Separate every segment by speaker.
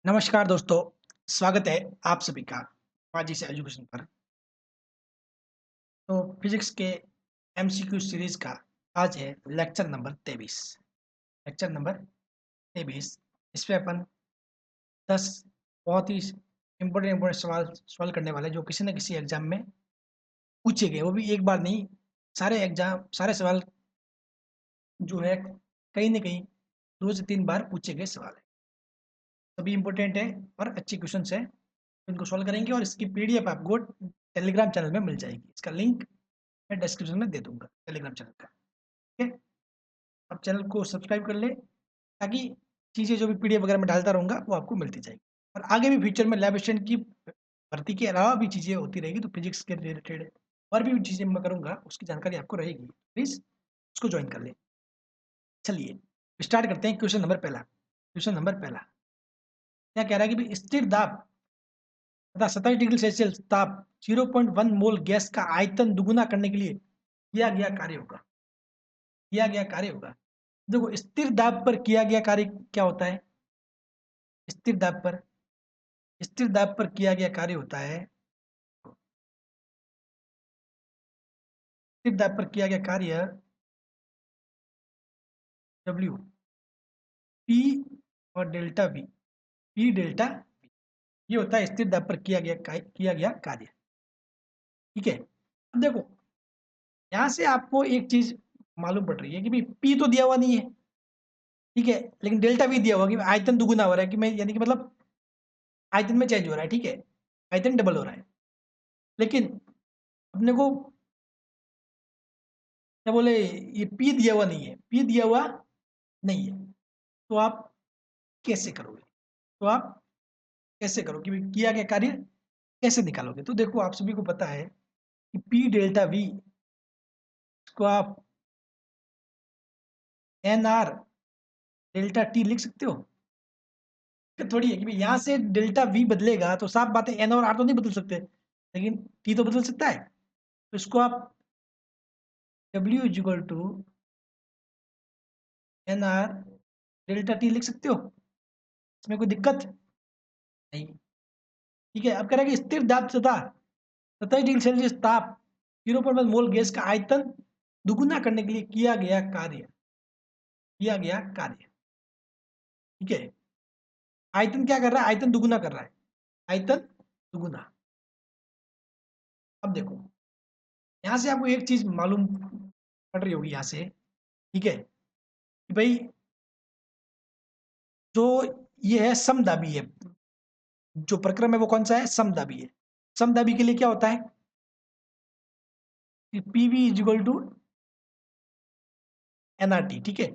Speaker 1: नमस्कार दोस्तों, स्वागत है आप सभी का पाजी से एजुकेशन पर। तो फिजिक्स के एमसीक्यू सीरीज का आज है लेक्चर नंबर 23। लेक्चर नंबर 23 इसमें अपन 10 बहुत ही इम्पोर्टेंट सवाल सॉल्व करने वाले हैं जो किसी न किसी एग्जाम में पूछे गए, वो भी एक बार नहीं। सारे सवाल जो है कहीं न कहीं 2 से 3 बार पूछे गए सवाल है। सभी इम्पोर्टेंट है और अच्छे क्वेश्चंस हैं। इनको सॉल्व करेंगे और इसकी पीडीएफ आपको टेलीग्राम चैनल में मिल जाएगी। इसका लिंक मैं डिस्क्रिप्शन में दे दूँगा टेलीग्राम चैनल का, ठीक है? आप चैनल को सब्सक्राइब कर लें ताकि चीज़ें जो भी पीडीएफ वगैरह मैं डालता रहूँगा वो आपको मिलती जाएगी। और आगे भी फ्यूचर में लैब असिस्टेंट की भर्ती के अलावा भी चीज़ें होती रहेगी, तो फिजिक्स के रिलेटेड और भी चीज़ें मैं करूँगा उसकी जानकारी आपको रहेगी। प्लीज़ उसको जॉइन कर लें। चलिए स्टार्ट करते हैं। क्वेश्चन नंबर पहला। क्वेश्चन नंबर पहला क्या कह रहा है कि भई स्थिर दाब तथा 27 डिग्री सेल्सियस ताप 0.1 मोल गैस का आयतन दुगुना करने के लिए किया गया कार्य होगा। किया गया कार्य होगा। देखो स्थिर दाब पर किया गया कार्य क्या होता है? स्थिर दाब पर किया गया कार्य होता है, स्थिर दाब पर किया गया कार्य W P और delta V, P delta V, ये होता है स्थिर दाब पर किया गया कार्य। ठीक है? अब देखो यहाँ से आपको एक चीज़ मालूम पड़ रही है कि भई P तो दिया हुआ नहीं है, ठीक है? लेकिन डेल्टा V दिया हुआ कि आयतन दुगुना हो रहा है, कि मैं यानी कि मतलब आयतन में चेंज हो रहा है, ठीक है? आयतन डबल हो रहा है। लेकिन अपने को क्या बोले, ये P दिया हुआ नहीं है, P दिया हुआ नहीं है। तो आप कैसे करोगे? तो आप कैसे करोगे कि किया गया कार्य कैसे निकालोगे? तो देखो आप सभी को पता है कि P डेल्टा V को आप NR डेल्टा T लिख सकते हो। थोड़ी है कि भई यहाँ से डेल्टा V बदलेगा तो साफ बात है N और R तो नहीं बदल सकते, लेकिन T तो बदल सकता है। तो इसको आप W equal to NR delta T लिख सकते हो। इसमें कोई दिक्कत नहीं। ठीक है? अब कह रहा है कि स्थिर दाब तथा 27 डिग्री सेल्सियस ताप 0.1 मोल गैस का आयतन दुगुना करने के लिए किया गया कार्य। ठीक है? आयतन क्या कर रहा है? आयतन दुगुना कर रहा है। आयतन दुगुना। अब देखो, यहाँ से आपको एक चीज़ मालूम पड़ रही होगी यहाँ से, ठीक है? कि भई जो ये है समदाबी है, जो प्रक्रम है वो कौन-सा है? समदाबी है। समदाबी के लिए क्या होता है कि PV is equal to NRT, ठीक है?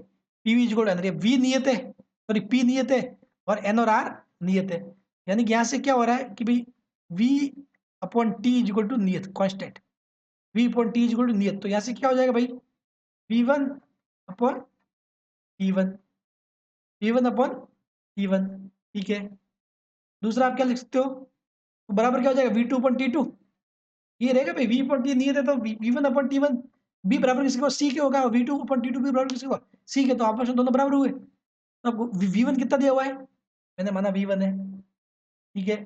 Speaker 1: PV is equal to NRT, V नियत है, सॉरी पी नियत है और एन और आर नियत है। यानी कि यहाँ से क्या हो रहा है कि भई V upon T is equal to नियत constant, V upon T is equal to नियत। तो यहाँ से क्या हो जाएगा भाई? V1 upon T1, V1 upon T1, ठीक है? दूसरा आप क्या लिख सकते हो? तो बराबर क्या हो जाएगा? V2 अपॉन T2, ये रहेगा भाई। V अपॉन T नियत है तो V1 अपॉन T1, B बराबर किसके होगा? C के होगा। V2 अपॉन T2 भी बराबर किसके होगा? C के। तो आपस में दोनों बराबर हुए। तो आपको V1 कितना दिया हुआ है? मैंने माना V1 है, ठीक है?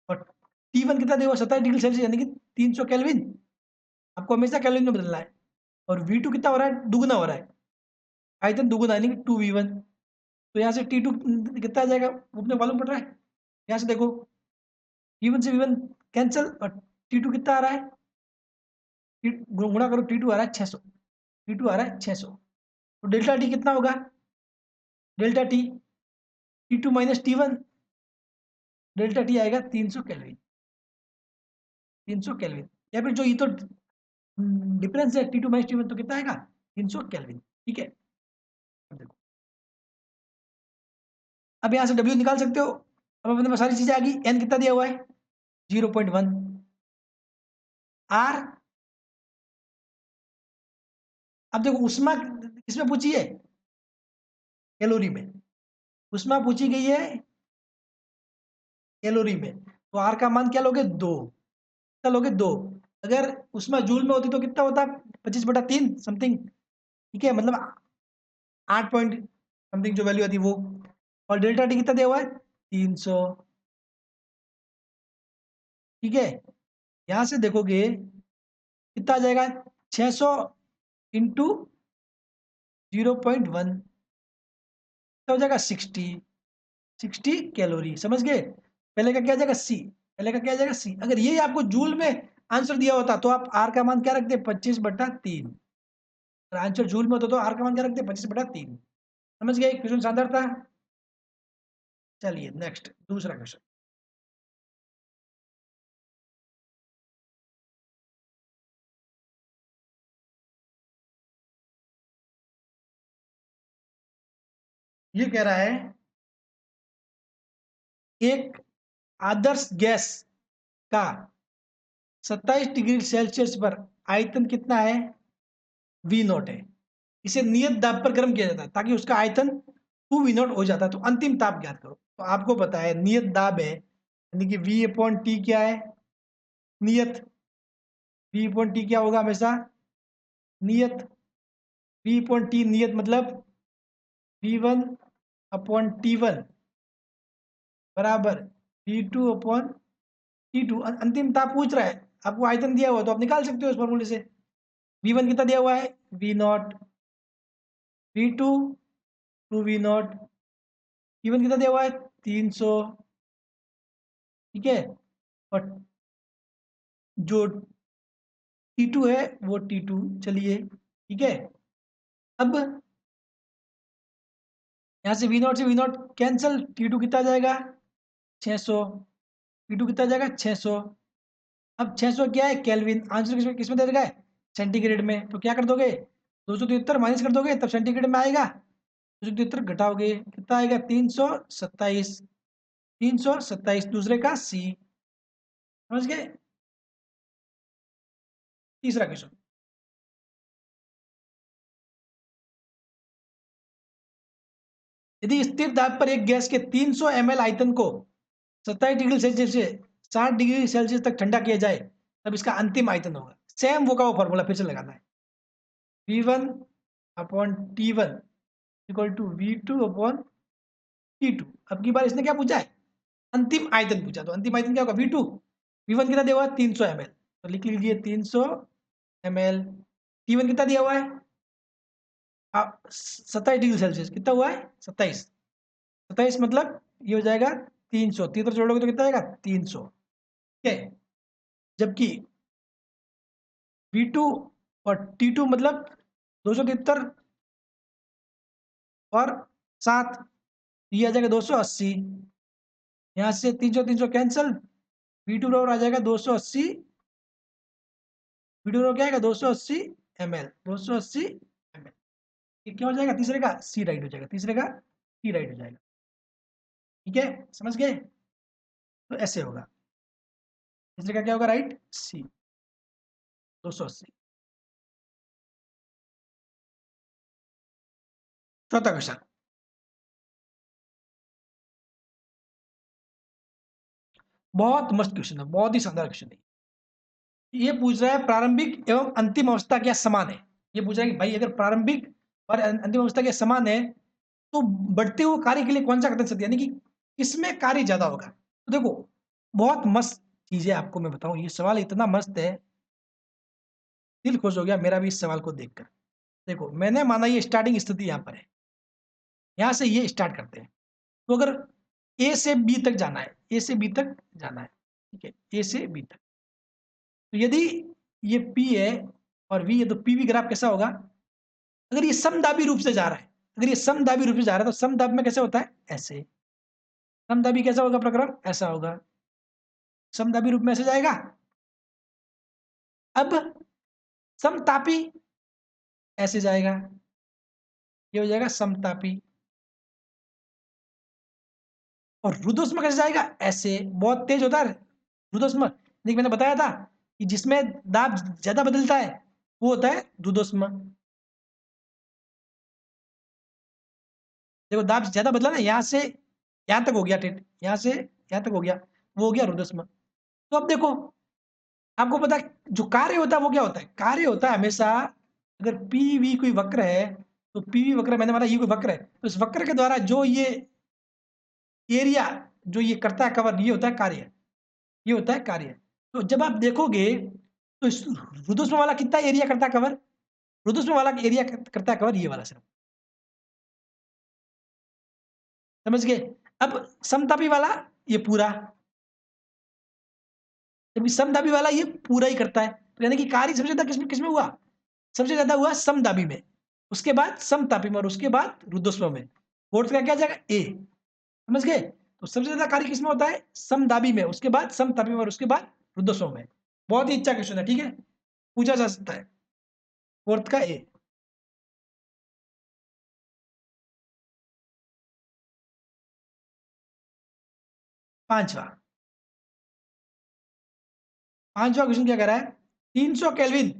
Speaker 1: और T1 कितना दिया हुआ है? 27 डिग्री सेल्सियस यानी कि 300 केल्विन। आपको हमेशा केल्विन में बदलना है। और V2 कितना हो रहा है? दुगुना हो रहा है। आयतन दुगुना यानी कि 2V1। तो यहाँ से T2 कितना आ जाएगा? वो अपने मालूम पड़ रहा है। यहाँ से देखो V1 से V1 कैंसल और T2 कितना आ रहा है? गुणा करो, T2 आ रहा है 600, T2 आ रहा है 600। तो डेल्टा T कितना होगा? Delta T T2 minus T1, delta T आएगा 300 केल्विन। 300 केल्विन या फिर जो ये तो डिफरेंस है T2 माइनस T1, तो कितना आएगा? 300 केल्विन, ठीक है? अब देखो, अब यहाँ से W निकाल सकते हो। अब अपने पास सारी चीजें आ गई। N कितना दिया हुआ है? 0.1। R, अब देखो ऊष्मा किसमें पूछी है? कैलोरी में। ऊष्मा पूछी गई है कैलोरी में। तो R का मान क्या लोगे? 2। कितना लोगे? 2। अगर ऊष्मा जूल में होती तो कितना होता? 25/3 समथिंग, ठीक है? मतलब 8 पॉइंट समथिंग जो वैल्यू आती है वो। और डेल्टा T कितना दिया हुआ है? 300। ठीक है, यहां से देखोगे कितना आ जाएगा, 600 इंटू 0.1 हो जाएगा 60 समझ गए। पहले का क्या आ जाएगा सी, पहले का क्या आ जाएगा सी। अगर यही आपको जूल में आंसर दिया होता तो आप आर का मान क्या रखते, 25/3। अगर आंसर जूल में होता तो आर का मान क्या रखते, 25/3। समझ गए, क्वेश्चन शानदार था। चलिए नेक्स्ट दूसरा क्वेश्चन। ये कह रहा है एक आदर्श गैस का 27 डिग्री सेल्सियस पर आयतन कितना है, V0 है। इसे नियत दाब पर गर्म किया जाता है ताकि उसका आयतन 2V0 हो जाता है। तो अंतिम ताप ज्ञात करो। तो आपको पता है नियत दाब है, यानी कि V/T क्या है, नियत। V/T क्या होगा हमेशा, नियत। V/T नियत मतलब V1/T1 बराबर V2/T2। अंतिम ताप पूछ रहा है, आपको आयतन दिया हुआ तो आप निकाल सकते हो इस फॉर्मूले से। V1 कितना दिया हुआ है, V0। V2 2V0। T1 कितना दिया हुआ है, 300। ठीक है, और जो T2 है वो T2। चलिए ठीक है, अब यहाँ से V0 से V0 कैंसिल, T2 कितना जाएगा, 600। T2 कितना जाएगा, 600। अब 600 क्या है, केल्विन। आंसर किसमें दे देगा, सेंटीग्रेड में। तो क्या कर दोगे, 273 माइनस कर दोगे तब सेंटीग्रेड में आएगा। 273 घटाओगे कितना आएगा, 327। 327 दूसरे का सी। समझ गए। तीसरा क्वेश्चन। यदि स्थिर दाब पर एक गैस के 300 ml आयतन को 27 डिग्री सेल्सियस से 60 डिग्री सेल्सियस तक ठंडा किया जाए तब इसका अंतिम आयतन होगा। सेम वो का वो फॉर्मूला फिर से लगाना है, V1/T1 इक्वल टू V2/T2। अब की बार इसने क्या पूछा है, अंतिम आयतन पूछा। तो अंतिम आयतन क्या होगा, V2। V1 कितना दिया हुआ है, 300 ml, तो लिख लीजिए 300 ml। T1 कितना दिया हुआ है, 27 डिग्री सेल्सियस। कितना हुआ है, 27। 27 मतलब ये हो जाएगा 300। 300 जोड़ोगे तो कितना आएगा, 300। ठीक है, जबकि V2 और T2 मतलब 273 और 7, ये आ जाएगा 280। यहाँ से 300 300 कैंसिल, V2 बराबर आ जाएगा 280। V2 बराबर क्या आएगा, 280 ml। 280 ml, ये क्या हो जाएगा, तीसरे का सी राइट हो जाएगा, तीसरे का सी राइट हो जाएगा। ठीक है, समझ गए। तो ऐसे होगा, तीसरे का क्या होगा, राइट सी, 280। चौथा क्वेश्चन। बहुत मस्त क्वेश्चन है, बहुत ही शानदार क्वेश्चन है। ये पूछ रहा है प्रारंभिक एवं अंतिम अवस्था क्या समान है। ये पूछ रहा है कि भाई अगर प्रारंभिक और अंतिम अवस्था क्या समान है तो बढ़ते हुए कार्य के लिए कौन सा कथन सत्य, यानी कि किसमें कार्य ज्यादा होगा। तो देखो बहुत मस्त चीज है, आपको मैं बताऊं, ये सवाल इतना मस्त है, दिल खुश हो गया मेरा भी इस सवाल को देखकर। देखो मैंने माना ये स्टार्टिंग स्थिति यहाँ पर है, यहाँ से ये स्टार्ट करते हैं। तो अगर ए से बी तक जाना है, ए से बी तक जाना है, ठीक है, ए से बी तक। तो यदि ये P है और V है तो PV ग्राफ कैसा होगा, अगर ये समदाबी रूप से जा रहा है, अगर ये समदाबी रूप से जा रहा है तो समदाब में कैसे होता है, ऐसे। समदाबी कैसा होगा प्रक्रम, ऐसा होगा। समदाबी रूप में ऐसे जाएगा। अब समतापी ऐसे जाएगा, ये हो जाएगा समतापी। और रुद्रोष्म कैसे जाएगा, ऐसे, बहुत तेज होता है रुद्रोष्म। देखिए मैंने बताया था कि जिसमें दाब ज्यादा बदलता है वो होता है रुद्रोष्म। देखो दाब ज्यादा बदला ना, यहाँ से यहाँ तक हो गया टेट, यहाँ से यहाँ तक हो गया, वो हो गया रुद्रोष्म। तो अब देखो आपको पता है जो कार्य होता है वो क्या होता है, कार्य होता है हमेशा, अगर पीवी कोई वक्र है तो पीवी वक्र, मैंने माना ये कोई वक्र है तो इस वक्र के द्वारा जो ये एरिया जो ये करता है कवर, ये होता है कार्य, ये होता है कार्य। तो जब आप देखोगे तो इस रुद्धोष्म वाला कितना एरिया करता है कवर, रुद्धोष्म वाला एरिया करता है कवर ये वाला सिर्फ, समझ गए। अब समतापी वाला ये पूरा, जब समदाबी वाला ये पूरा ही करता है, तो यानी कि कार्य सबसे ज्यादा किसमें किसमें हुआ, सबसे ज्यादा हुआ समदाबी में, उसके बाद समतापी में, और उसके बाद रुद्धोष्म में। फोर्थ का क्या जाएगा ए, समझ गए। तो सबसे ज्यादा कार्य किसमें होता है, समदाबी में, उसके बाद समतापी में, और उसके बाद रुद्धोष्म में। बहुत ही अच्छा क्वेश्चन है, ठीक है, पूछा जा सकता है। फोर्थ का ए। पांचवा, पांचवा क्वेश्चन क्या कह रहा है, 300 केल्विन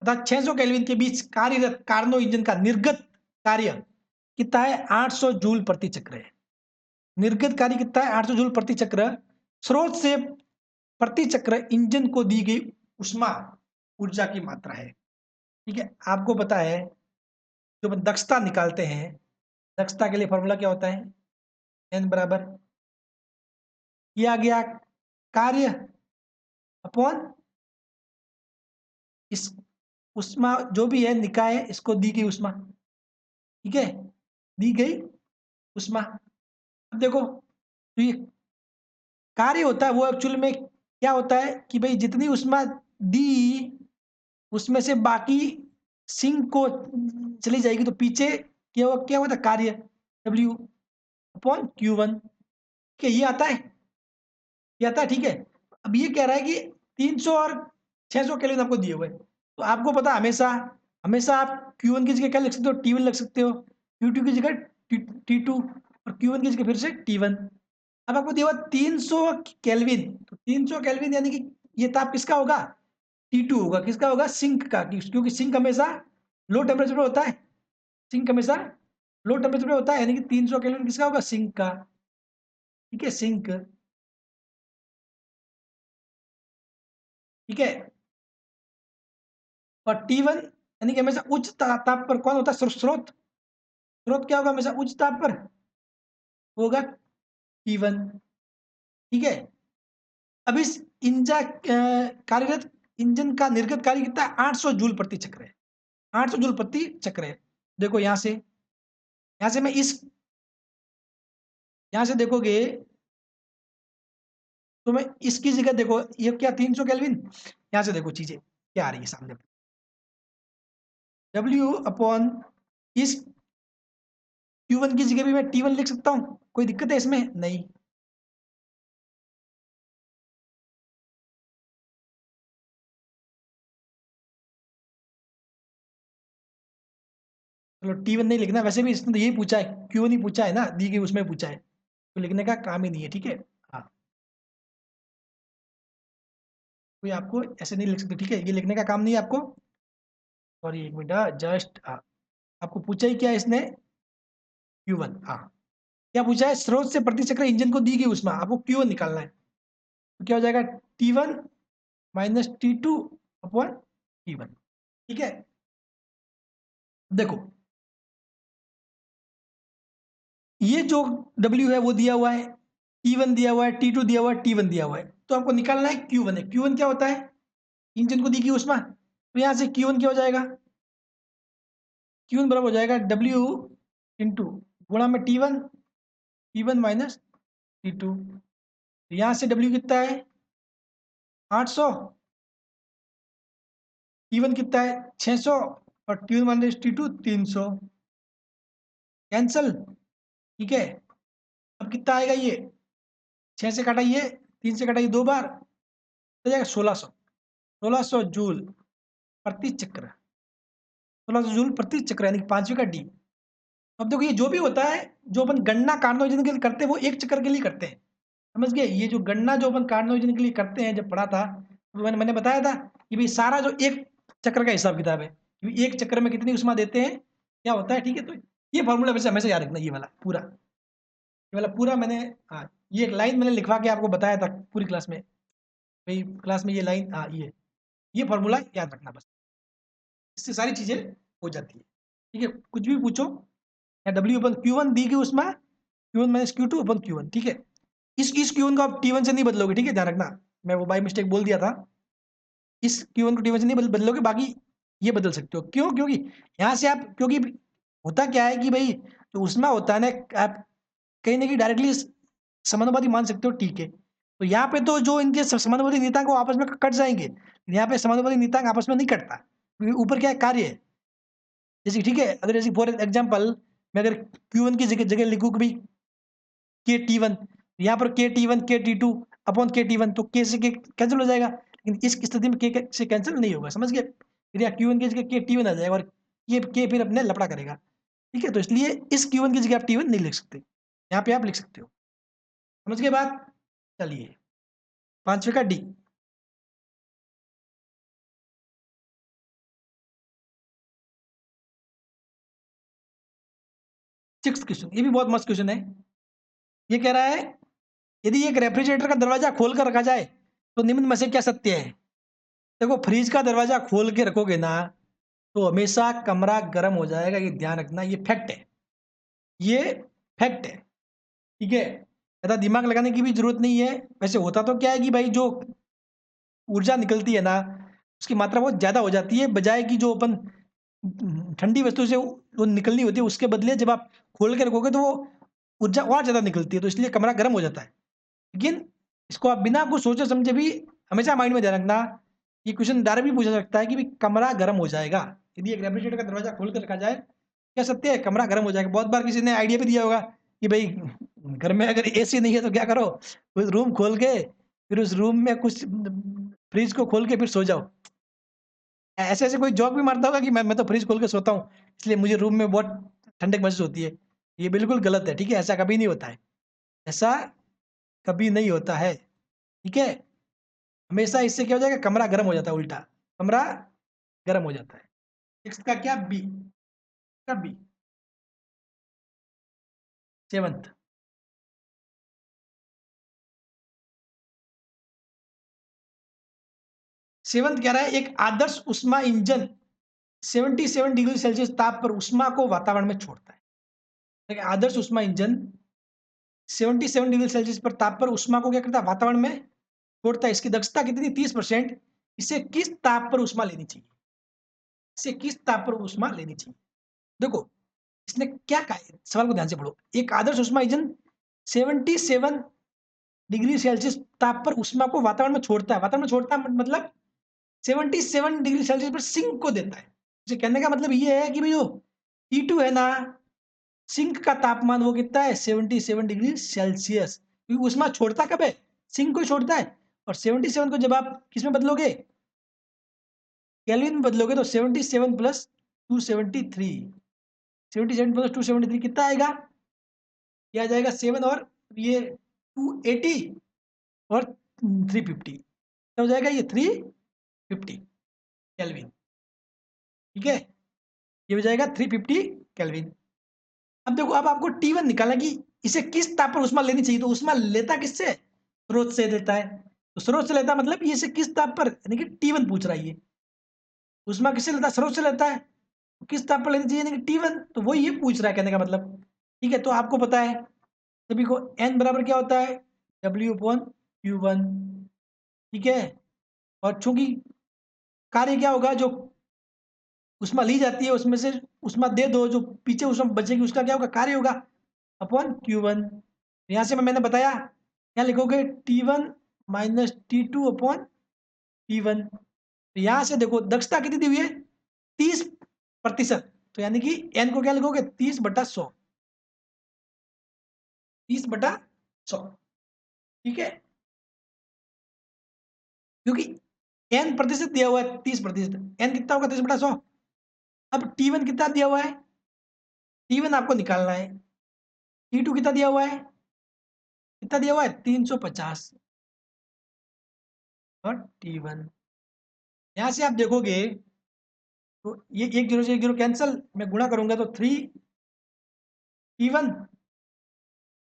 Speaker 1: तथा 600 केल्विन के बीच कार्यरत कार्नो इंजन का निर्गत कार्य कितना है, 800 जूल प्रति चक्र है। निर्गत कार्य कितना है, 800 जूल प्रति चक्र। स्रोत से प्रति चक्र इंजन को दी गई उष्मा ऊर्जा की मात्रा है, ठीक है। आपको पता है जब हम दक्षता निकालते हैं, दक्षता के लिए फॉर्मूला क्या होता है, एन बराबर किया गया कार्य अपॉन इस उष्मा जो भी है निकाय है, इसको दी गई उष्मा, ठीक है, दी गई उष्मा। अब देखो तो ये कार्य होता है वो एक्चुअल में क्या होता है कि भाई जितनी उष्मा दी उसमें से बाकी सिंक को चली जाएगी, तो पीछे क्या होता है कार्य W अपॉन Q1 के, ये आता है, ये आता है, ठीक है। अब ये कह रहा है कि 300 और 600 केल्विन आपको दिए हुए, तो आपको पता है हमेशा हमेशा आप Q1 की जगह क्या लिख सकते हो, T1 लिख सकते हो, Q2 की जगह T2, और Q1 की जगह फिर से T1। अब आपको दिया हुआ 300 केल्विन, तो 300 केल्विन यानी कि ये ताप किसका होगा, T2 होगा, किसका होगा, सिंक का, क्योंकि सिंक हमेशा लो टेम्परेचर पे होता है, सिंक हमेशा लो टेम्परेचर पे होता है, यानी कि 300 केल्विन किसका होगा, सिंक का, ठीक है, सिंक, ठीक है। और T1 यानी कि हमेशा उच्च ताप पर कौन होता है, स्रोत, स्रोत क्या होगा, हमेशा उच्च ताप पर होगा T1, ठीक है। अब इस कार्यरत इंजन का निर्गत कार्य कितना है, 800 जूल प्रति चक्र है, 800 जूल प्रति चक्र है। देखो यहां से मैं इस यहां से देखोगे तो मैं इसकी जगह देखो ये क्या 300 केल्विन, यहां से देखो चीजें क्या आ रही है सामने, W अपॉन इस Q1 की जगह भी मैं T1 लिख सकता हूं, कोई दिक्कत है इसमें, नहीं। चलो T1 नहीं लिखना, वैसे भी इसने तो यही पूछा है, Q1 ही पूछा है ना, दी गई उसमें पूछा है, तो लिखने का काम ही नहीं है, ठीक है। हाँ, कोई आपको ऐसे नहीं लिख सकते, ठीक है, ये लिखने का काम नहीं है आपको। सॉरी एक मिनट, जस्ट आपको पूछा ही क्या है इसने, Q1, हाँ, क्या पूछा है, स्रोत से प्रति चक्र इंजन को दी गई उष्मा, आपको Q1 निकालना है, तो क्या हो जाएगा, T1 minus T2 upon T1, ठीक है। देखो ये जो W है वो दिया हुआ है, T1 दिया हुआ है, T2 दिया हुआ है, T1 दिया हुआ है, तो आपको निकालना है Q1 है। Q1 क्या होता है, इंजन को दी गई उष्मा, तो यहाँ से Q1 क्या हो जाएगा, Q1 बराबर हो जाएगा W इंटू गुणा में T1, T1 माइनस T2, यहाँ से W कितना है 800, T1 कितना है 600, और T1 माइनस T2 300, कैंसल, ठीक है। अब कितना आएगा ये, 6 से कटाइए, 3 से कटाइए 2 बार, तो जाएगा 1600, 1600 जूल प्रति चक्र, 1600 जूल प्रति चक्र, यानी कि पांचवे का डी। अब देखो ये जो भी होता है, जो अपन गणना कार्नो इंजन के लिए करते हैं वो एक चक्कर के लिए करते हैं, समझ गए। ये जो गणना जो अपन कार्नो इंजन के लिए करते हैं, जब पढ़ा था तो मैंने बताया था कि भाई सारा जो एक चक्र का हिसाब किताब है, कि एक चक्र में कितनी उष्मा देते हैं, क्या होता है, ठीक है। तो ये फॉर्मूला वैसे हमेशा याद रखना, ये वाला पूरा, ये वाला पूरा मैंने, हाँ, ये एक लाइन मैंने लिखवा के आपको बताया था पूरी क्लास में, भाई क्लास में ये लाइन, हाँ, ये फॉर्मूला याद रखना बस, इससे सारी चीजें हो जाती है, ठीक है। कुछ भी पूछो, या W अपन Q1 दी गई उसमें, Q1 माइनस Q2 अपन Q1, ठीक है। इस Q1 को आप T1 से नहीं बदलोगे, ठीक है, ध्यान रखना, मैं वो बाय मिस्टेक बोल दिया था। इस Q1 को T1 से नहीं बदलोगे, बाकी ये बदल सकते हो। क्यों? क्योंकि यहाँ से आप, क्योंकि होता क्या है कि भाई जो ऊष्मा होता है ना, आप कहीं ना कहीं डायरेक्टली समानुपाती मान सकते हो, ठीक है। तो यहाँ पे तो जो इनके समानुपाती नियतांक वो आपस में कट जाएंगे, यहाँ पे समानुपाती नियतांक आपस में नहीं कटता, क्योंकि ऊपर क्या है, कार्य है। जैसे ठीक है, अगर जैसे फॉर एग्जाम्पल मैं अगर Q1 की जगह जगह लिखूँ कि भाई के T1, यहाँ पर के T1 के T2 अपॉन के T1, तो के से के कैंसिल हो जाएगा, लेकिन इस स्थिति में के से कैंसिल नहीं होगा, समझ गए? फिर यहाँ Q1 की जगह के T1 आ जाएगा और ये के फिर अपने लफड़ा करेगा, ठीक है। तो इसलिए इस Q1 की जगह आप T1 नहीं लिख सकते, यहाँ पे आप लिख सकते हो, समझ गए बात? चलिए, पांचवे का डी। सिक्स क्वेश्चन, ये भी बहुत मस्त क्वेश्चन है। ये कह रहा है, यदि एक रेफ्रिजरेटर का दरवाजा खोल कर रखा जाए तो निम्न में से क्या सत्य है? देखो, फ्रिज का दरवाजा खोल के रखोगे ना तो हमेशा कमरा गर्म हो जाएगा, ये ध्यान रखना, ये फैक्ट है, ये फैक्ट है, ठीक है। ज़्यादा दिमाग लगाने की भी जरूरत नहीं है। वैसे होता तो क्या है कि भाई जो ऊर्जा निकलती है ना, उसकी मात्रा बहुत ज़्यादा हो जाती है, बजाय कि जो अपन ठंडी वस्तु से वो निकलनी होती है, उसके बदले जब आप खोल के रखोगे तो वो ऊर्जा और ज़्यादा निकलती है, तो इसलिए कमरा गर्म हो जाता है। लेकिन इसको आप बिना कुछ सोचे समझे भी हमेशा माइंड में ध्यान रखना, ये क्वेश्चन डायरेक्ट भी पूछा जा सकता है कि भाई कमरा गर्म हो जाएगा यदि एक रेफ्रिजरेटर का दरवाजा खोल कर रखा जाए, क्या सत्य है? कमरा गर्म हो जाएगा। बहुत बार किसी ने आइडिया भी दिया होगा कि भाई घर में अगर एसी नहीं है तो क्या करो, उस रूम खोल के फिर उस रूम में कुछ फ्रिज को खोल के फिर सो जाओ। ऐसे ऐसे कोई जोक भी मारता होगा कि मैं तो फ्रिज खोल के सोता हूँ, इसलिए मुझे रूम में बहुत ठंडक महसूस होती है। ये बिल्कुल गलत है, ठीक है, ऐसा कभी नहीं होता है, ऐसा कभी नहीं होता है, ठीक है। हमेशा इससे क्या हो जाएगा, कमरा गर्म हो जाता है, उल्टा कमरा गर्म हो जाता है। सिक्स का क्या, बी का बी। सेवंथ, सेवंथ कह रहा है, एक आदर्श उष्मा इंजन 77 डिग्री सेल्सियस ताप पर उष्मा को वातावरण में छोड़ता है। एक आदर्श उष्मा इंजन 77 डिग्री सेल्सियस पर ताप पर उष्मा को क्या करता है, वातावरण में छोड़ता है। इसकी दक्षता कितनी, 30%। इसे किस ताप पर उष्मा लेनी चाहिए? इसे किस ताप पर उष्मा लेनी चाहिए? देखो, इसने क्या कहा है, सवाल को ध्यान से पढ़ो। एक आदर्श उष्मा इंजन 77 डिग्री सेल्सियस ताप पर उष्मा को वातावरण में छोड़ता है। वातावरण में छोड़ता है मतलब 77 डिग्री सेल्सियस पर सिंक को देता है। इसे कहने का मतलब ये है कि भाई जो T2 है ना, सिंक का तापमान वो कितना है, 77 डिग्री सेल्सियस। क्योंकि उष्मा छोड़ता कब है, सिंक को छोड़ता है। और 77 को जब आप किस में बदलोगे, केल्विन में बदलोगे, तो 77 प्लस 273, 77 प्लस 273 कितना आएगा, ये आ जाएगा 7 और ये 280 और 350, क्या हो जाएगा, ये 350 केल्विन, ठीक है। ये हो जाएगा 350 केल्विन। अब देखो, अब आपको T1 निकालना कि इसे किस ताप पर उष्मा लेनी चाहिए। तो उष्मा लेता किससे, स्रोत से लेता है। तो स्रोत से लेता मतलब ये इसे किस ताप पर, यानी कि T1 पूछ रहा है ये। उष्मा किससे लेता है, स्रोत से लेता है। तो किस ताप पर लेनी चाहिए, यानी कि T1, तो वो ये पूछ रहा है कहने का मतलब, ठीक है। तो आपको पता है सभी को n बराबर क्या होता है, W/Q1, ठीक है। और चूंकि कार्य क्या होगा, जो उष्मा ली जाती है उसमें से उष्मा दे दो, जो पीछे उष्मा बचेगी उसका क्या होगा, कार्य होगा, अपॉन Q1। यहाँ से मैंने बताया, क्या लिखोगे, T1 minus T2 upon T1। तो यहाँ से देखो दक्षता कितनी दी हुई है, 30%। तो यानी कि n को क्या लिखोगे, 30/100, 30/100, ठीक है। क्योंकि n प्रतिशत दिया हुआ है, 30%, n कितना होगा, 30/100। अब T1 कितना दिया हुआ है, T1 आपको निकालना है। T2 कितना दिया हुआ है, कितना दिया हुआ है, 350, और T1, यहाँ से आप देखोगे तो ये एक जीरो से एक जीरो कैंसिल, मैं गुणा करूंगा तो 3T1,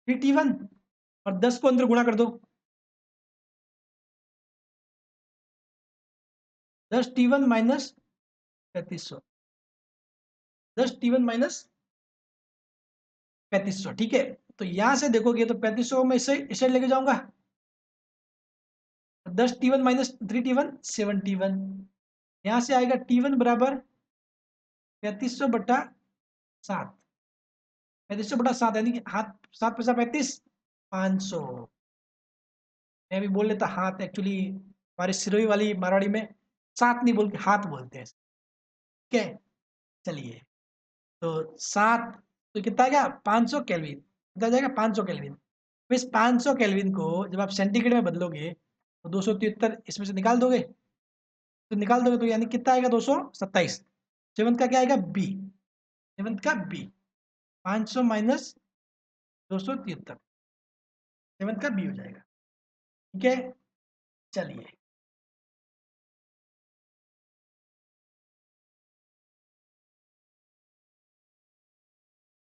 Speaker 1: 3T1, और 10 को अंदर गुणा कर दो, 10T1 माइनस 3500, 10T1 माइनस 3500, ठीक है। तो यहां से देखोगे तो 3500 में इसे लेके जाऊंगा, 10T1 माइनस 3T1 7T1, यहां से आएगा T1 बराबर 3500/7, 3500/7 यानी कि हाथ 7×5 = 500। मैं भी बोल लेता हाथ, एक्चुअली हमारे सिरोही वाली मारवाड़ी में सात नहीं बोल के हाथ बोलते हैं, ठीक है। चलिए, तो 7, तो कितना आएगा 500 केल्विन, कितना जाएगा 500 केल्विन। तो इस 500 केल्विन को जब आप सेंटीग्रेड में बदलोगे तो 273 इसमें से निकाल दोगे, तो निकाल दोगे तो यानी कितना आएगा 227। सेवंथ का क्या आएगा बी, सेवंथ का बी, 500 माइनस 273, सेवंथ का बी हो जाएगा, ठीक है। चलिए,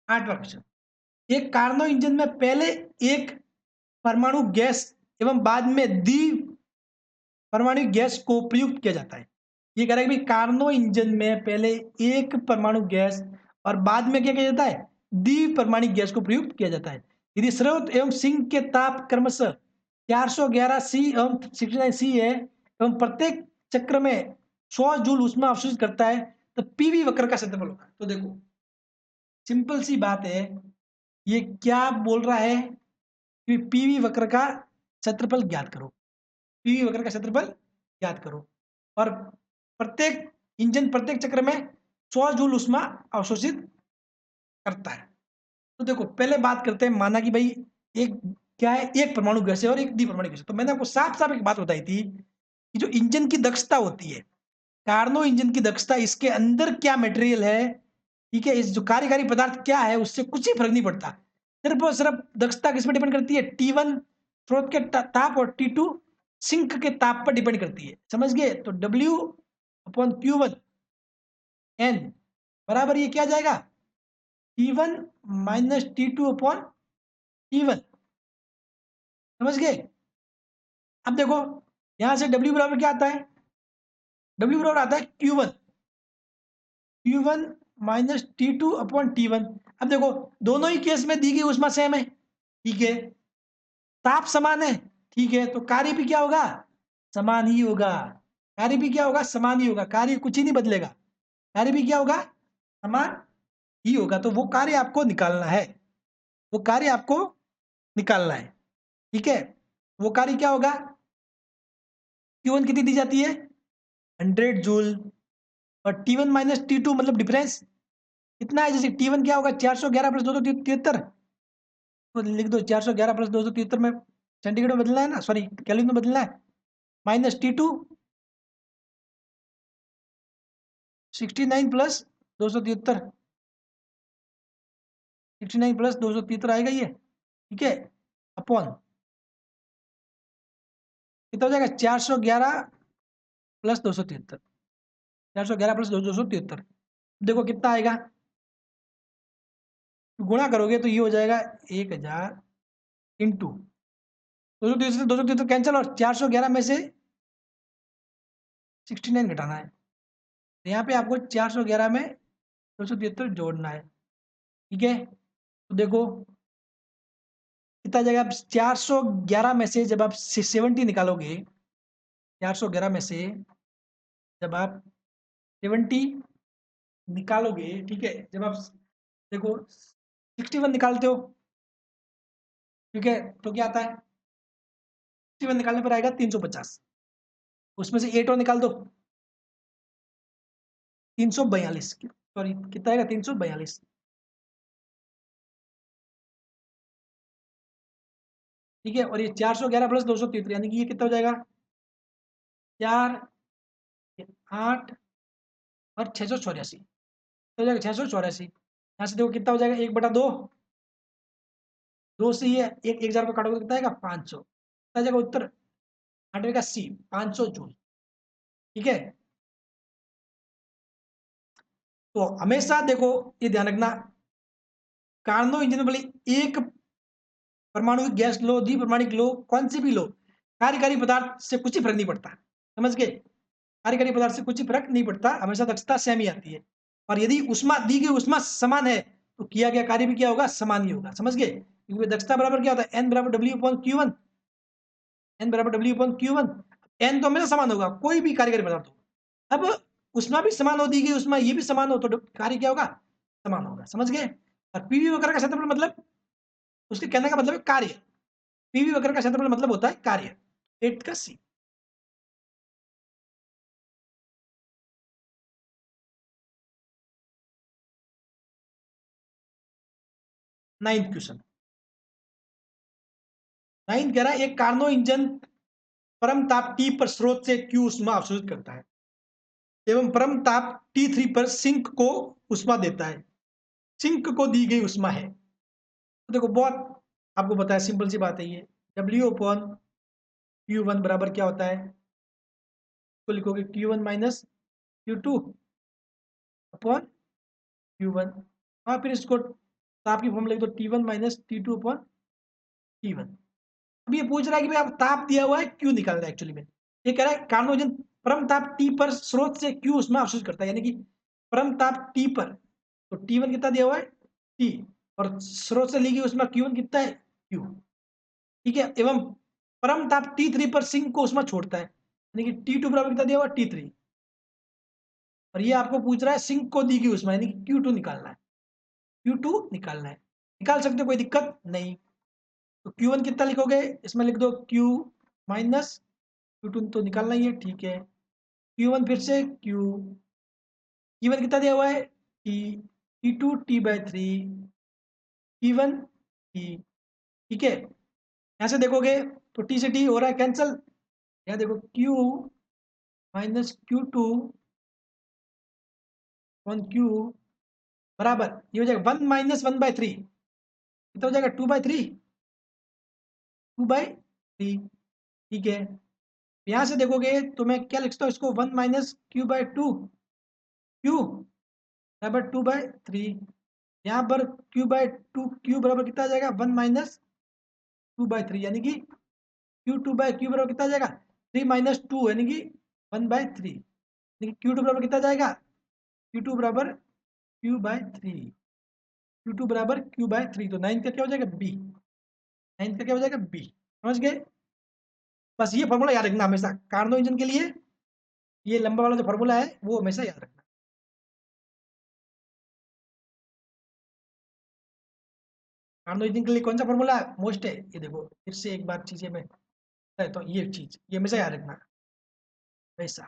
Speaker 1: आठवां क्वेश्चन, एक कार्नो इंजन में पहले एक परमाणु गैस एवं बाद में द्वि परमाणु गैस को प्रयुक्त किया जाता है। ये कह रहा है कि कार्नो इंजन में पहले एक परमाणु गैस और बाद में क्या किया जाता है, द्विपरमाणु गैस को प्रयुक्त किया जाता है। यदि स्रोत एवं सिंक के ताप क्रमशः 411 सी एवं 69 सी है एवं प्रत्येक चक्र में 100 जूल ऊष्मा अवशोषित करता है, तो पीवी वक्र का क्षेत्रफल होगा। तो देखो सिंपल सी बात है, ये क्या बोल रहा है कि पीवी वक्र का क्षेत्रफल ज्ञात करो, पीवी वक्र का क्षेत्रफल ज्ञात करो, और प्रत्येक इंजन प्रत्येक चक्र में 100 जूल ऊष्मा अवशोषित करता है। तो देखो पहले बात करते हैं, माना कि भाई एक क्या है, एक परमाणु गैस है और एक द्विपरमाणु गैस है। तो मैंने आपको साफ साफ एक बात बताई थी कि जो इंजन की दक्षता होती है, कार्नो इंजन की दक्षता, इसके अंदर क्या मटेरियल है, ठीक है, इस जो कार्यकारी पदार्थ क्या है, उससे कुछ ही फर्क नहीं पड़ता। सिर्फ और सिर्फ दक्षता किस पर डिपेंड करती है, T1 स्रोत के ताप और T2 सिंक के ताप पर डिपेंड करती है, समझ गए। तो W/Q1 N बराबर ये क्या जाएगा, T1 माइनस T2/T1, समझ गए। अब देखो यहां से W बराबर क्या आता है, W बराबर आता है Q1 माइनस T2/T1। अब देखो दोनों ही केस में दी गई ऊष्मा सेम है, ठीक है, ताप समान है, ठीक है, तो कार्य भी क्या होगा, समान ही होगा। कार्य भी क्या होगा, समान ही होगा, कार्य कुछ ही नहीं बदलेगा, कार्य भी क्या होगा, समान ही होगा। तो वो कार्य आपको निकालना है, वो कार्य आपको निकालना है, ठीक है। वो कार्य क्या होगा, Q1 कितनी दी जाती है 100 जूल, और T1 माइनस T2 मतलब डिफरेंस कितना है, जैसे T1 क्या होगा 411 प्लस 273, तो लिख दो 411 प्लस 273 में सेंटीग्रेड में बदलना है ना, सॉरी केल्विन में बदलना है, माइनस T2 69 प्लस 273, 69 प्लस 273 आएगा ये, ठीक है, अपॉन कितना हो जाएगा 411 प्लस 273, 411 प्लस 273, देखो कितना आएगा, गुणा करोगे तो ये हो जाएगा 1000 इंटू 273 कैंसिल, और 411 में से 69 घटाना है, तो यहाँ पे आपको 411 में 273 जोड़ना है, ठीक है। तो देखो कितना जाएगा, 411 में से जब आप 70 निकालोगे, 411 में से जब आप 70 निकालोगे, ठीक है, जब आप देखो 61 निकालते हो, ठीक है, तो क्या आता है 61 निकालने पर आएगा 350, उसमें से 8 और निकाल दो 342, सॉरी कितना आएगा 342, ठीक है। और ये 411 प्लस 273 यानी कि ये कितना हो जाएगा 4 8 और 684, हो जाएगा 684। यहाँ से देखो कितना हो जाएगा 1/2, 2 से ये एक 1000 को काटोगे तो कितना आएगा 500, कितना जाएगा उत्तर, आठवें का सी 500 जूल, ठीक है। तो हमेशा देखो ये ध्यान रखना, कार्नो इंजन में भले एक परमाणु गैस लो, द्विपरमाणिक लो, कौन सी भी लो, कार्यकारी पदार्थ से कुछ ही फर्क नहीं पड़ता, समझ गए, कार्यकारी पदार्थ से कुछ ही फर्क नहीं पड़ता, हमेशा दक्षता सेम ही आती है। और यदि उष्मा दी गई उष्मा समान है तो किया गया कार्य भी क्या होगा, समान ही होगा, समझ गए। क्योंकि दक्षता बराबर क्या होता है, एन बराबर W upon Q one, N बराबर W upon Q one. N तो हमेशा समान होगा कोई भी कार्यकारी पदार्थ हो। अब उष्मा भी समान हो दी गई, उष्मा ये भी समान हो, तो कार्य क्या होगा, समान होगा। समझ गए? और पीवी वक्र का क्षेत्रफल मतलब, उसके कहने का मतलब है कार्य। पीवी वक्र का क्षेत्रफल मतलब होता है कार्य। 8 का सी। नाइन्थ क्वेश्चन, नाइन्थ कह रहा है एक कार्नो इंजन परम ताप टी पर स्रोत से क्यू उष्मा अवशोषित करता है एवं परम ताप T3 पर सिंक को उष्मा देता है। सिंक को दी गई उष्मा है, तो देखो बहुत आपको पता है, सिंपल सी बात है ये। W अपॉन Q1 बराबर क्या होता है, तो लिखोगे Q1 minus Q2 upon Q1, और फिर इसको ताप की फॉर्म लिख दो T1 minus T2 upon T1। अब ये पूछ रहा है कि भाई आप ताप दिया हुआ है, क्यों निकालना है एक्चुअली में। ये कह रहा है कार्नोजन परम ताप T पर स्रोत से क्यू उसमें अवशोषित करता है, यानी कि परम ताप T पर, तो T1 कितना दिया हुआ है T, और स्रोत से ली गई उसमें Q1 कितना है Q, ठीक है। एवं परम ताप T3 पर सिंक को उसमें छोड़ता है, यानी कि T2 बराबर कितना दिया हुआ T3, और ये आपको पूछ रहा है सिंक को दी गई उसमें, यानी कि Q2 निकालना है, Q2 निकालना है। निकाल सकते हो, कोई दिक्कत नहीं। तो Q1 कितना लिखोगे, इसमें लिख दो Q माइनस Q2 तो निकालना ही है, ठीक है। Q1 फिर से Q1 कितना दिया हुआ है T, T2 T/3, T1 T, ठीक है। यहाँ से देखोगे तो T से T हो रहा है कैंसिल, यहाँ देखो Q minus Q2 one Q बराबर ये हो जाएगा 1 माइनस 1/3, कितना हो जाएगा 2/3, 2/3, ठीक है। यहाँ से देखोगे तो मैं क्या लिखता हूँ इसको, 1 माइनस Q/2, Q बराबर 2/3। यहाँ पर Q/2 Q बराबर कितना आ जाएगा, 1 माइनस 2/3, यानी कि Q2/Q बराबर कितना आ जाएगा, 3 माइनस 2, यानी कि 1/3, यानी कि Q2 बराबर कितना जाएगा, Q2 बराबर Q/3, Q2 बराबर Q/3। तो 9 का क्या हो जाएगा B, 9 का क्या हो जाएगा B। समझ गए? बस ये फॉर्मूला याद रखना हमेशा कार्नो इंजन के लिए, ये लंबा वाला जो फॉर्मूला है वो हमेशा याद रखना। कार्नो इंजन के लिए कौन सा फॉर्मूला मोस्ट है, ये देखो फिर से एक बार चीजें में है, तो ये चीज ये हमेशा याद रखना वैसा।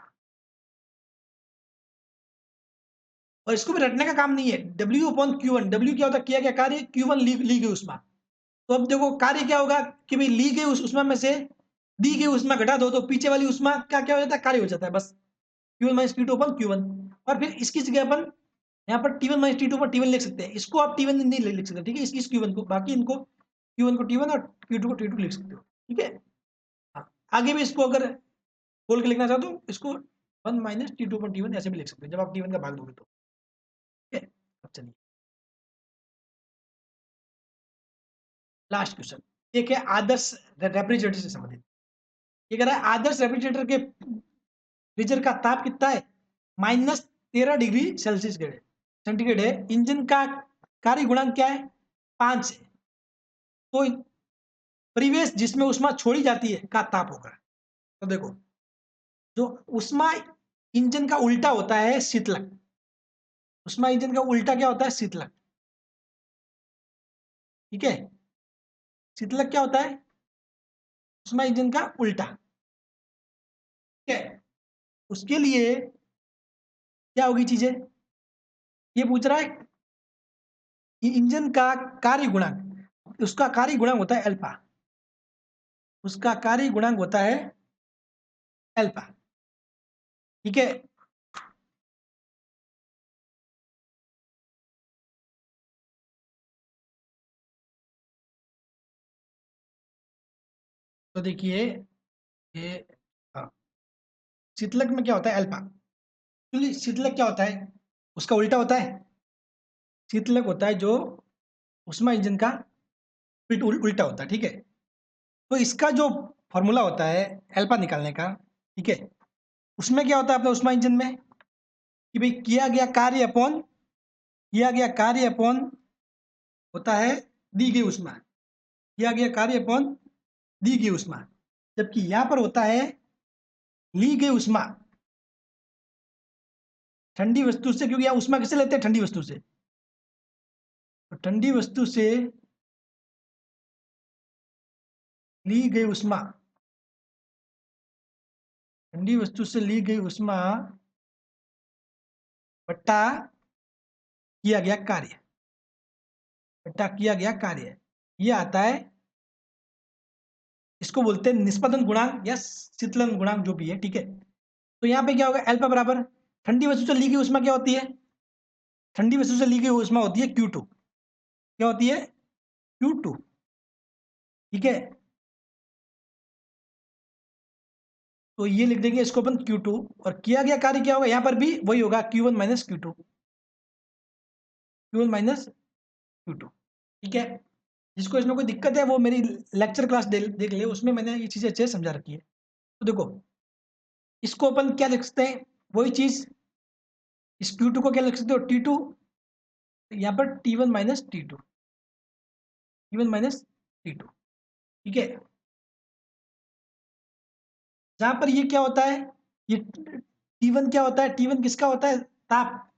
Speaker 1: और इसको भी रटने का काम नहीं है। W अपॉन Q1, W क्या होता है, किया गया कार्य, Q1 ली गई उष्मा। तो अब देखो कार्य क्या होगा कि भाई ली गई उस उष्मा में से दी गई उष्मा घटा दो, तो पीछे वाली उष्मा का क्या हो जाता है, कार्य हो जाता है बस। Q1 minus Q2 upon Q1, और फिर इसकी जगह अपन यहाँ पर T1 माइनस T2 पर T1 लिख सकते हैं। इसको आप T1 नहीं लिख सकते, ठीक है, इस Q1 को, बाकी इनको Q1 को T1 और Q2 को T2 लिख सकते हो, ठीक है। हाँ, आगे भी इसको अगर बोल के लिखना चाहते हो, इसको 1 माइनस T2 पर T1 ऐसे भी लिख सकते हो, जब आप T1 का भाग दोगे तो, ठीक है। अब चलिए लास्ट क्वेश्चन, एक है आदर्श रेफ्रिजरेटर से संबंधित। ये कह रहा है आदर्श रेफ्रिजरेटर के फ्रीजर का ताप कितना है, -13 डिग्री सेंटीग्रेड है। इंजन का कार्य गुणांक क्या है, 5 है। तो परिवेश जिसमें उष्मा छोड़ी जाती है का ताप होगा। तो देखो, जो उष्मा इंजन का उल्टा होता है शीतलक, उष्मा इंजन का उल्टा क्या होता है, शीतलक, ठीक है। शीतलक क्या होता है, उष्मा इंजन का उल्टा, ठीक है। उसके लिए क्या होगी चीजें, ये पूछ रहा है कि इंजन का कार्य गुणांक, उसका कार्य गुणांक होता है अल्फा, उसका कार्य गुणांक होता है अल्फा, ठीक है। तो देखिए ये, हाँ, शीतलक में क्या होता है अल्फा, एक्चुअली शीतलक क्या होता है, उसका उल्टा होता है। शीतलक होता है जो उष्मा इंजन का उल्टा होता है, ठीक है। तो इसका जो फॉर्मूला होता है अल्फा निकालने का, ठीक है, उसमें क्या होता है अपने उष्मा इंजन में कि भाई किया गया कार्य अपॉन होता है दी गई उष्मा, किया गया कार्य अपॉन दी गई उष्मा, जबकि यहां पर होता है ली गई उष्मा ठंडी वस्तु से, क्योंकि यहां उष्मा किससे लेते हैं, ठंडी वस्तु से। तो ठंडी वस्तु से ली गई उष्मा, ठंडी वस्तु से ली गई उष्मा बट्टा किया गया कार्य, बट्टा किया गया कार्य, ये आता है, इसको बोलते हैं निष्पदन गुणांक या शीतलन गुणांक, जो भी है, ठीक है। तो यहाँ पे क्या होगा, एल्फा बराबर ठंडी वस्तु से ली गई उष्मा क्या होती है, ठंडी वस्तु से ली गई उष्मा होती है Q2, क्या होती है, Q2, ठीक है। तो ये लिख देंगे इसको अपन Q2, और किया गया कार्य क्या होगा, यहां पर भी वही होगा Q1 minus Q2, Q1 minus Q2, ठीक है। जिसको इसमें कोई दिक्कत है वो मेरी लेक्चर क्लास देख ले, उसमें मैंने ये चीजें अच्छे से समझा रखी है। तो देखो, इसको अपन क्या लिख सकते हैं, वही चीज, इस Q2 को क्या लिख सकते हो, T2, यहाँ पर T1 minus T2, T1 minus T2, ठीक है। जहां पर ये क्या होता है, ये T1 क्या होता है, T1 किसका होता है, ताप,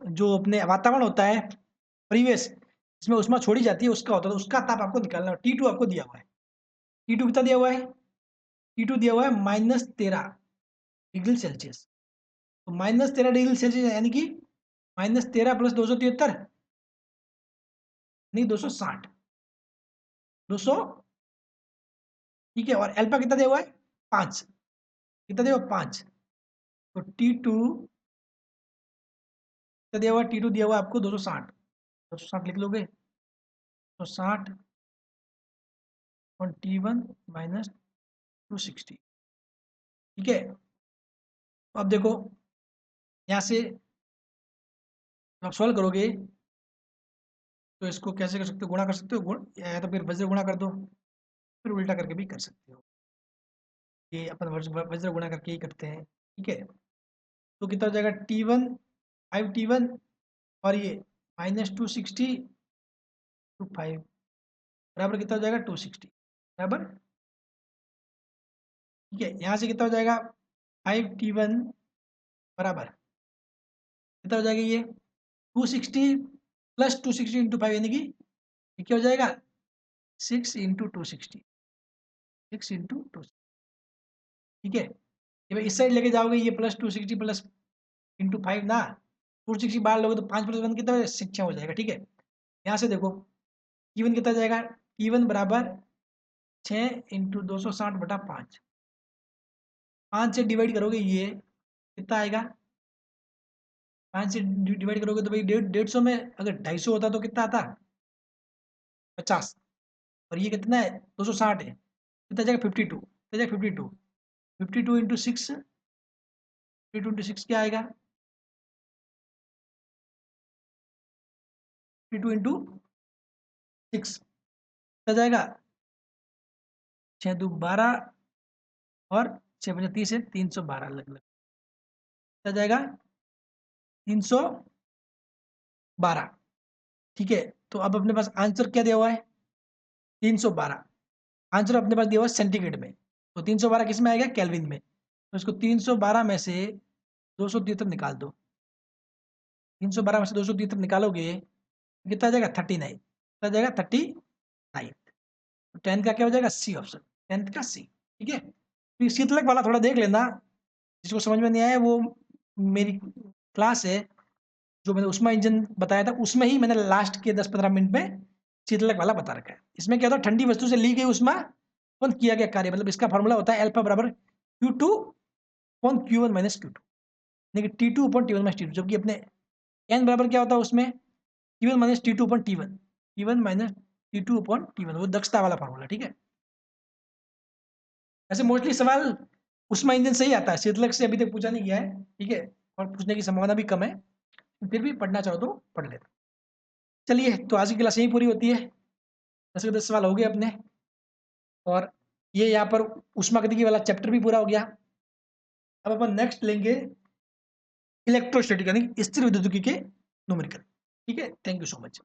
Speaker 1: जो अपने वातावरण होता है, परिवेश इसमें उष्मा छोड़ी जाती है उसका होता है, तो उसका ताप आपको निकालना है। T2 आपको दिया हुआ है, T2 कितना दिया हुआ है, T2 दिया हुआ है -13 डिग्री सेल्सियस। तो -13 डिग्री सेल्सियस यानी कि -13 प्लस 273, नहीं 260, 200, ठीक है। और एल्फा कितना दिया हुआ है, 5, कितना दिया हुआ, 5। तो T2 कितना दिया हुआ है, T2 दिया हुआ है आपको 260, 260 लिख लोगे, तो 60 और T1 माइनस 260, ठीक है। तो अब देखो, यहाँ से आप सॉल्व करोगे तो इसको कैसे कर सकते हो, गुणा कर सकते हो, गुण या तो फिर वज्र गुणा कर दो, फिर उल्टा करके भी कर सकते हो, ये अपन वज्र गुणा करके ही करते हैं, ठीक है। तो कितना हो जाएगा, T1 5T1, और ये -260 to 5 बराबर कितना हो जाएगा, 260 बराबर, ठीक है। यहाँ से कितना हो जाएगा, 5T1 बराबर कितना हो जाएगा, ये 260 प्लस 260 इंटू 5, यानी कि ये क्या हो जाएगा, 6 इंटू 260, 6 इंटू 2, ठीक है। ये भाई इस साइड लेके जाओगे, ये प्लस 260 प्लस इंटू 5 ना, 260 बाहर लोगे तो 5 प्लस 1 कितना, 6 हो जाएगा, ठीक है। यहाँ से देखो T1 कितना जाएगा, T1 बराबर 6 इंटू 260/5, 5 से डिवाइड करोगे ये कितना आएगा, 5 से डिवाइड करोगे तो भाई 150 में अगर 250 होता तो कितना आता, 50, और ये कितना है, 260 है, कितना जाएगा, 52, कितना जाएगा, 52, 52 इंटू 6, 52 इंटू 6 क्या आएगा, 52 इंटू 6 कितना जाएगा, 6 2 12, और 6 5 30 है, 312 अलग अलग कितना जाएगा, 312, ठीक है। तो अब अपने पास आंसर क्या दिया हुआ है, 312, आंसर अपने पास दिया हुआ है सेंटीग्रेड में, तो 312 किस में आएगा, केल्विन में। तो इसको 312 में से 273 निकाल दो, 312 में से 273 निकालोगे कितना जाएगा, 39, कितना जाएगा, 39। तो 10th का क्या हो जाएगा, सी ऑप्शन, 10th का सी, ठीक है। तो शीतलक वाला थोड़ा देख लेना, जिसको समझ में नहीं आया वो मेरी क्लास है जो मैंने उष्मा इंजन बताया था, उसमें ही मैंने लास्ट के 10-15 मिनट में शीतलक वाला बता रखा है। इसमें क्या होता है, ठंडी वस्तु से ली गई उष्मा अपन किया गया कार्य, मतलब इसका फॉर्मूला होता है एल्फा बराबर Q2 upon Q1 minus Q2, यानी कि T2 upon T1 minus T2, जबकि अपने n बराबर क्या होता है उसमें, T1 minus T2 upon T1, T1 minus T2 upon T1, वो दक्षता वाला फॉर्मूला, ठीक है। ऐसे मोस्टली सवाल उष्मा इंजन से ही आता है, शीतलक से अभी तक पूछा नहीं गया है, ठीक है, और पूछने की संभावना भी कम है, फिर भी पढ़ना चाहो तो पढ़ लेते। चलिए, तो आज की क्लास यही पूरी होती है, 10 के 10 सवाल हो गए अपने, और ये यहाँ पर ऊष्मागतिकी वाला चैप्टर भी पूरा हो गया। अब अपन नेक्स्ट लेंगे इलेक्ट्रोस्टैटिक यानी स्थिर विद्युतिकी के न्यूमेरिकल, ठीक है। Thank you so much.